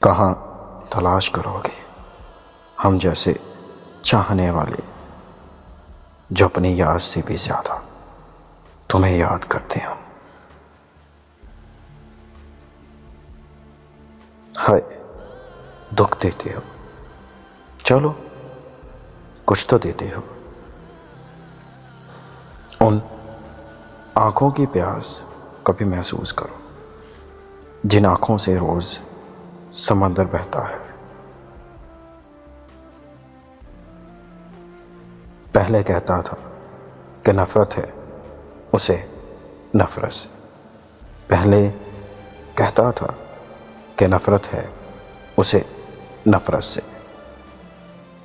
कहाँ तलाश करोगे हम जैसे चाहने वाले जो अपनी याद से भी ज़्यादा तुम्हें याद करते हो। हाय, दुख देते हो, चलो कुछ तो देते हो। उन आँखों की प्यास कभी महसूस करो जिन आँखों से रोज़ समंदर बहता है। पहले कहता था कि नफ़रत है उसे नफ़रत से, पहले कहता था कि नफ़रत है उसे नफ़रत से,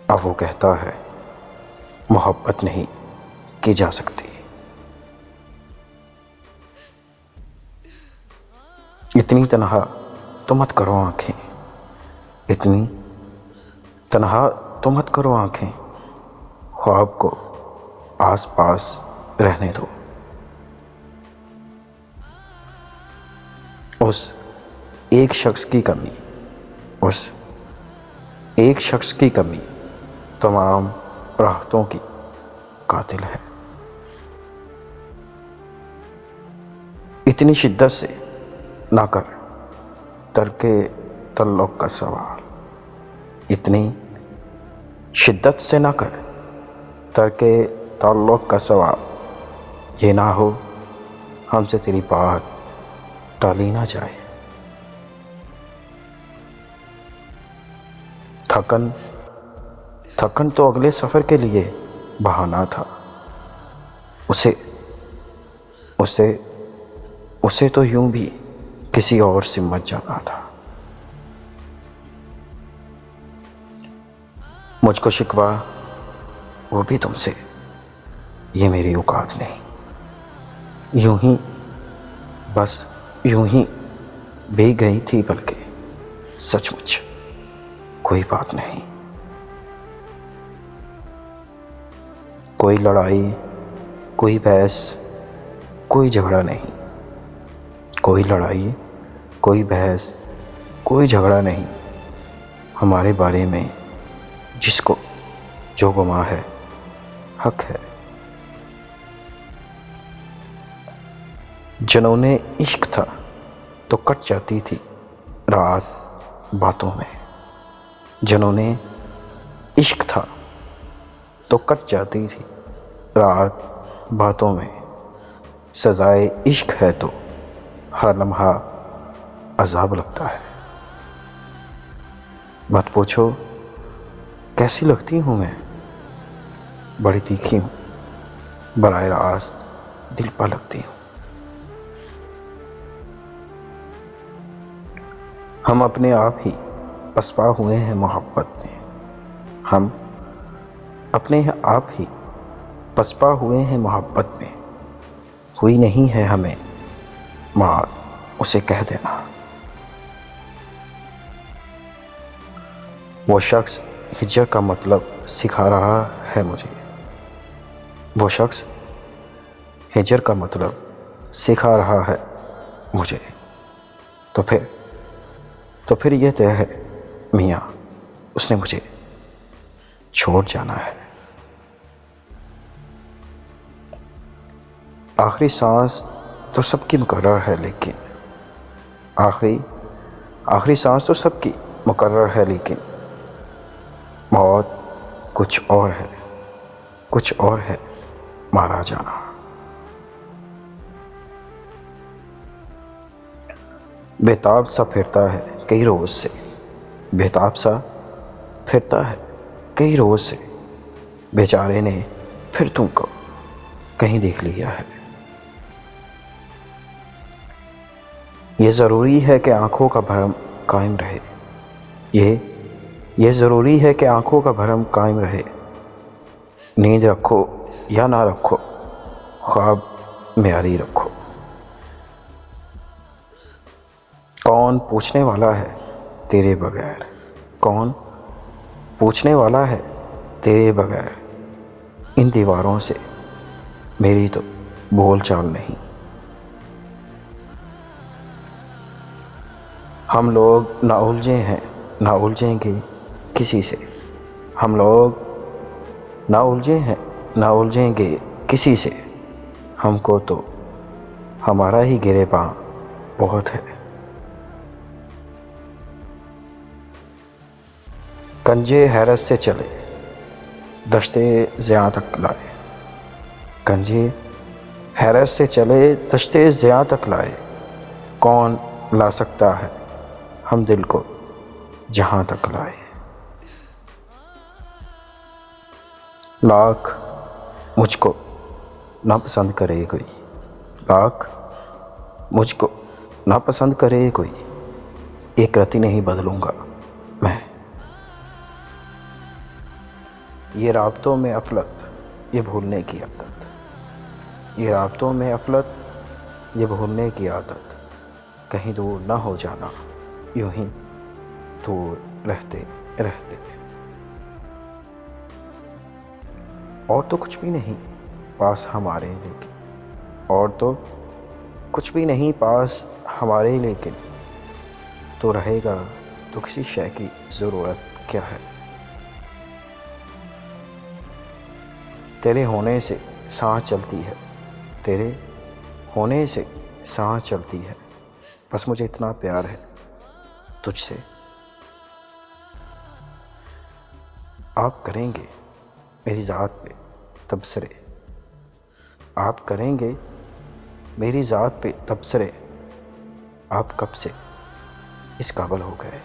अब वो कहता है मोहब्बत नहीं की जा सकती। इतनी तन्हा तो मत करो आंखें, इतनी तन्हा तो मत करो आंखें, ख्वाब को आस पास रहने दो। उस एक शख्स की कमी, उस एक शख्स की कमी तमाम राहतों की कातिल है। इतनी शिद्दत से ना कर तर्के तल्लुक़ का सवाल, इतनी शिद्दत से ना कर तर्के तल्लुक़ का सवाल, ये ना हो हमसे तेरी बात टाली ना जाए। थकन तो अगले सफ़र के लिए बहाना था, उसे तो यूं भी किसी और से मत जाना था। मुझको शिकवा वो भी तुमसे, ये मेरी औकात नहीं। यूं ही बस यूं ही भीग गई थी बल्कि सचमुच कोई बात नहीं। कोई लड़ाई, कोई बहस, कोई झगड़ा नहीं, कोई लड़ाई, कोई बहस, कोई झगड़ा नहीं। हमारे बारे में जिसको जो गुमा है हक है। जनूने इश्क था तो कट जाती थी रात बातों में, जनूने इश्क था तो कट जाती थी रात बातों में। सजाए इश्क है तो हर लम्हा अज़ाब लगता है। मत पूछो कैसी लगती हूँ मैं, बड़ी तीखी हूँ, बराह रास्त दिल पा लगती हूँ। हम अपने आप ही पसपा हुए हैं मोहब्बत में, हम अपने आप ही पसपा हुए हैं मोहब्बत में। हुई नहीं है हमें मार उसे कह देना। वो शख्स हिजर का मतलब सिखा रहा है मुझे, वो शख्स हिजर का मतलब सिखा रहा है मुझे। तो फिर ये तय है मियाँ, उसने मुझे छोड़ जाना है। आखिरी सांस तो सबकी मुकर्रर है, लेकिन आखिरी सांस तो सबकी मुकर्रर है, लेकिन मौत कुछ और है, कुछ और है मारा जाना। बेताब सा फिरता है कई रोज़ से, बेताब सा फिरता है कई रोज़ से, बेचारे ने फिर तुमको कहीं देख लिया है। ये ज़रूरी है कि आँखों का भरम कायम रहे, ये ज़रूरी है कि आँखों का भरम कायम रहे। नींद रखो या ना रखो, ख्वाब मेयारी रखो। कौन पूछने वाला है तेरे बगैर, कौन पूछने वाला है तेरे बगैर। इन दीवारों से मेरी तो बोल चाल नहीं। हम लोग ना उलझे हैं, ना उलझेंगे किसी से। हम लोग ना उलझे हैं, ना उलझेंगे किसी से। हमको तो हमारा ही गिरेबां बहुत है। कंजे हैरत से चले, दश्ते ज़िया तक लाए। कंजे हैरत से चले, दश्ते ज़िया तक लाए। कौन ला सकता है हम दिल को जहाँ तक लाए। लाख मुझको ना पसंद करे कोई, लाख मुझको ना पसंद करे कोई, एक रत्ती नहीं बदलूंगा मैं। ये राब्तों में अफलत, ये भूलने की आदत। ये राब्तों में अफलत, ये भूलने की आदत। कहीं दूर ना हो जाना, यूं ही दूर रहते रहते। और तो कुछ भी नहीं पास हमारे लेकिन, और तो कुछ भी नहीं पास हमारे लेकिन, तो रहेगा तो किसी शय की ज़रूरत क्या है। तेरे होने से सांस चलती है, तेरे होने से सांस चलती है। बस मुझे इतना प्यार है तुझसे। आप करेंगे मेरी ज़ात पे तबसरे, आप करेंगे मेरी ज़ात पे तबसरे। आप कब से इस काबिल हो गए।